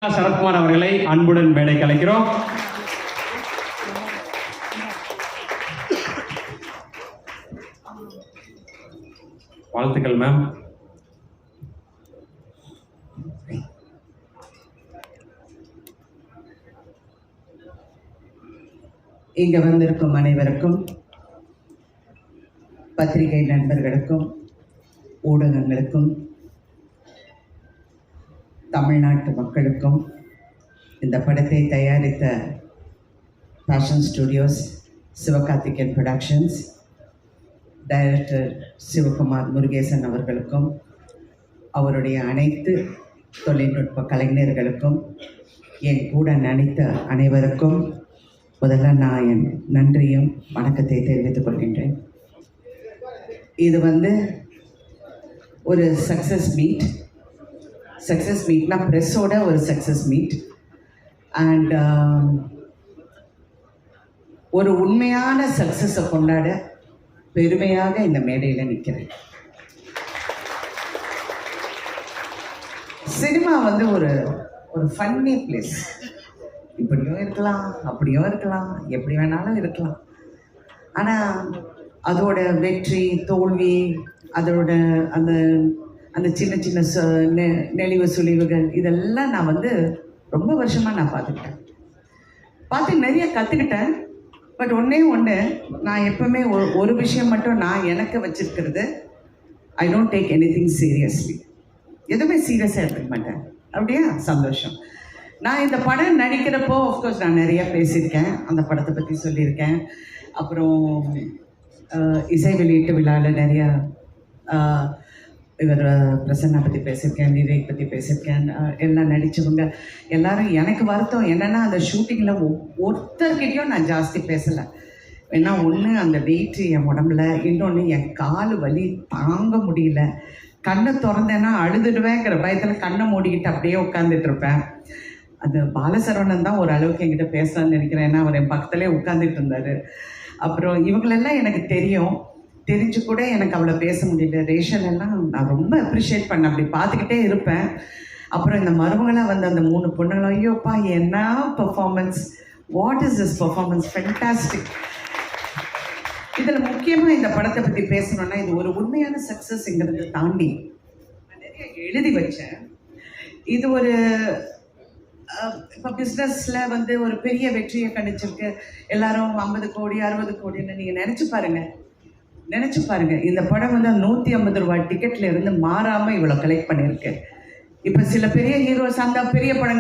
சரத்குமார் அவர்களை அன்புடன் மேடைக்கு அழைக்கிறோம். வாழ்த்துக்கள் மேம். இங்க வந்திருக்கும் அனைவருக்கும், பத்திரிகை நண்பர்களுக்கும், ஊடகங்களுக்கும், தமிழ்நாட்டு மக்களுக்கும், இந்த படத்தை தயாரித்த fashion studios, Sivakarthikeyan productions, director Sivakumar Murugesan அவர்களுக்கும், அவருடைய அனைத்து தொழில்நுட்ப கலைஞர்களுக்கும், என் கூட நடித்த அனைவருக்கும் முதல்ல நான் என் நன்றியும் வணக்கத்தை தெரிவித்துக் கொள்கின்றேன். இது ஒரு சக்ஸஸ் மீட்னா ப்ரெஸ்ஸோட ஒரு சக்ஸஸ் மீட். அண்ட் ஒரு உண்மையான சக்ஸஸை கொண்டாட பெருமையாக இந்த மேடையில் நிற்கிறேன். சினிமா ஒரு ஒரு ஃபன்னி பிளேஸ். இப்படியும் இருக்கலாம், அப்படியும் இருக்கலாம், எப்படி வேணாலும் இருக்கலாம். ஆனால் அதோட வெற்றி தோல்வி, அதோட அந்த அந்த சின்ன சின்ன நெளிவு சுழிவுகள் இதெல்லாம் நான் ரொம்ப வருஷமாக நான் பார்த்து நிறைய கற்றுக்கிட்டேன். பட் ஒன்று நான் எப்பவுமே ஒரு விஷயம் மட்டும் நான் எனக்கு வச்சிருக்கிறது, I don't take any thing seriously. எதுவுமே சீரியஸாக எடுத்துக்க மாட்டேன். அப்படியா? சந்தோஷம். நான் இந்த படம் நடிக்கிறப்போ ஆஃப்கோர்ஸ் நான் நிறையா பேசியிருக்கேன், அந்த படத்தை பற்றி சொல்லியிருக்கேன். அப்புறம் இசை வெளியீட்டு விழாவில் நிறையா இவர் பிரசன்னா பற்றி பேசியிருக்கேன், விவேக் பற்றி பேசியிருக்கேன். எல்லாம் நடித்தவங்க எல்லாரும். எனக்கு வருத்தம் என்னென்னா, அந்த ஷூட்டிங்கில் ஒருத்தர்கிட்டையும் நான் ஜாஸ்தி பேசலை. ஏன்னா ஒன்று அந்த வெயிட்டு என் உடம்புல, இன்னொன்று என் கால் வலி தாங்க முடியல. கண்ணை திறந்தேன்னா அழுதுடுவேங்கிற பயத்தில் கண்ணை மூடிக்கிட்டு அப்படியே உட்காந்துட்டு இருப்பேன். அது பாலசரவணன் தான் ஓரளவுக்கு என்கிட்ட பேசலான்னு நினைக்கிறேன். ஏன்னா அவர் என் பக்கத்துலேயே உட்காந்துட்டு இருந்தார். அப்புறம் இவங்களெல்லாம் எனக்கு தெரிஞ்சு கூட எனக்கு அவ்வளோ பேச முடியல. ரேஷன் எல்லாம் நான் ரொம்ப அப்ரிஷியேட் பண்ணேன், அப்படி பார்த்துக்கிட்டே இருப்பேன். அப்புறம் இந்த மருமகளாக அந்த 3 பொண்ணுங்களும், ஐயோப்பா என்ன performance, what is this performance, fantastic. இதில் முக்கியமாக இந்த படத்தை பற்றி பேசணுன்னா, இது ஒரு உண்மையான சக்ஸஸ்ங்கிறத தாண்டி நான் நிறைய எழுதி வச்சேன். இது இப்போ பிஸ்னஸில் ஒரு பெரிய வெற்றியை கணிச்சிருக்கு. எல்லாரும் 50 கோடி 60 கோடின்னு நீங்கள் நினச்சி பாருங்கள். இந்த படம் 150 ரூபாய் டிக்கெட்டில் இருந்து மாறாமல் இவ்வளோ கலெக்ட் பண்ணியிருக்கு. இப்போ சில பெரிய ஹீரோஸ் அந்த பெரிய படங்கள்